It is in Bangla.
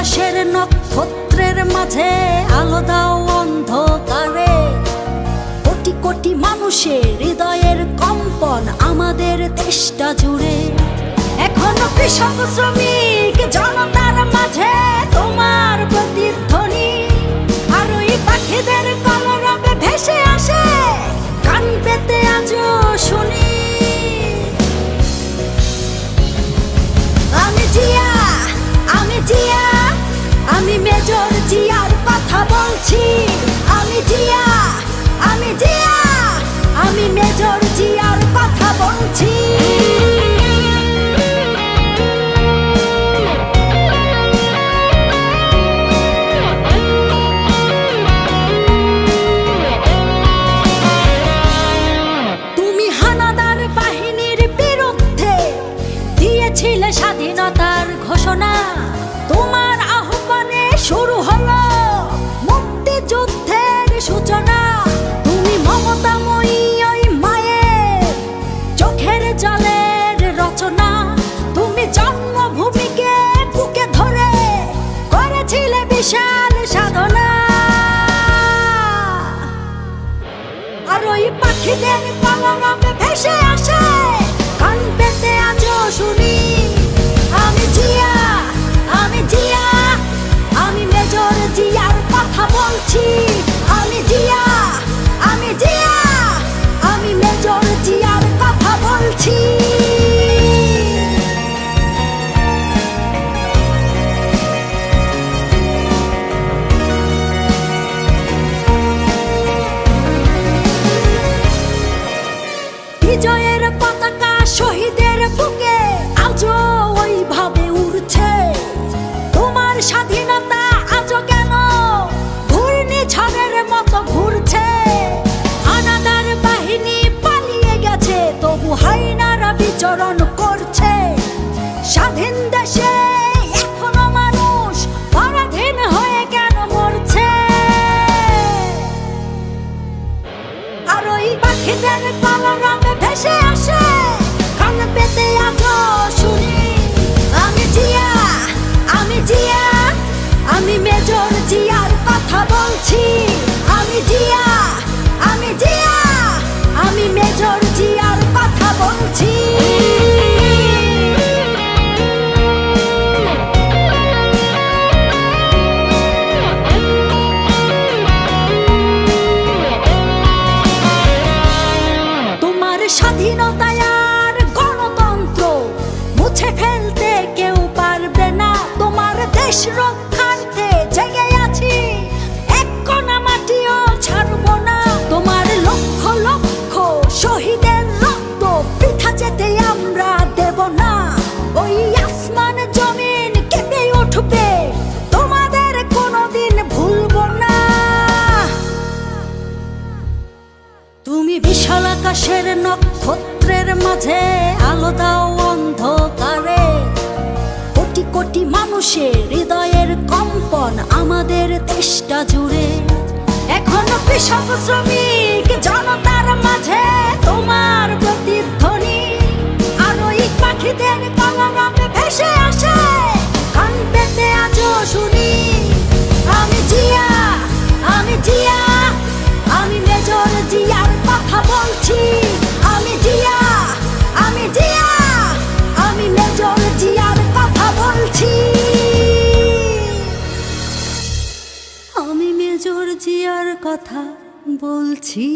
আকাশের নক্ষত্রের মাঝে আলো দাও অন্ধকারে। কোটি কোটি মানুষের হৃদয়ের কম্পন আমাদের দেশটা জুড়ে। এখনো কৃষক শ্রমিক জনতার মাঝে তোমার প্রতিধ্বনি। আর ওই পাখিদের কলরবে ভেসে আসে কান পেতে আজও শুনি। আমি জিয়া, আমি জিয়া, আমি মেজর জিয়ার কথা বলছি। আমি জিয়া, আমি জিয়া, আমি মেজর জিয়ার কথা বলছি। তুমি হানাদার বাহিনীর বিরুদ্ধে দিয়েছিলে স্বাধীনতার ঘোষণা। তোমার আহ্বানে শুরু হলো মুক্তিযুদ্ধের সূচনা। তুমি মমতাময়ী ওই মায়ের চোখের জলের রচনা। তুমি জন্মভূমিকে বুকে ধরে করেছিলে বিশাল সাধনা। আর ওই পাখিদের কলরবে ভেসে আসে কান পেতে আজও শুনি। আমি জিয়া, আমি জিয়া, আমি মেজর জিয়ার কথা বলছি। আমি জিয়া, আমি জিয়া, আমি মেজর জিয়ার কথা বলছি। বিজয়ের পতাকা শহীদের বুকে আজও ওইভাবে উড়ছে। তোমার স্বাধীনতা আজও কেন ঘূর্ণিঝড়ের মতো ঘুরছে। হানাদার বাহিনী পালিয়ে গেছে, তবু হাইনারা বিচরণ করছে। স্বাধীন দেশে এখনো মানুষ পরাধীন হয়ে কেন মরছে। আর ওই পাখিদের কলরবে ভেসে আসে কান পেতে আজও শুনি। আমি জিয়া, আমি জিয়া, আমি মেজর জিয়ার কথা বলছি। আমি জিয়া, আমি জিয়া, আমি মেজর জিয়ার কথা বলছি। তোমার স্বাধীনতায় আর গণতন্ত্র মুছে ফেলতে কেউ পারবে না। তোমার দেশ রক্ষার্থে জেগে আছি, এক কণা মাটিও ছাড়বো না। তোমার লক্ষ লক্ষ শহীদের রক্ত বৃথা যেতে আমরা দেব না। ওই আসমান জমিন কেঁপে উঠবে, তোমাদের কোনোদিন ভুলবো না। তুমি বিশাল আকাশের নক্ষত্রের মাঝে আলো দাও অন্ধকারে। কোটি কোটি মানুষের হৃদয়ের কম্পন আমাদের দেশটা জুড়ে। এখনো কৃষক শ্রমিক জনতার মাঝে তোমার প্রতিধ্বনি। আর ওই পাখিদের কলরবে ভেসে আসে কান পেতে আজও শুনি। আমি জিয়া, আমি জিয়া, আমি মেজর জিয়ার কথা বলছি। আমি জিয়া, আমি জিয়া, আমি মেজর জিয়ার কথা বলছি। আমি মেজর জিয়ার কথা বলছি।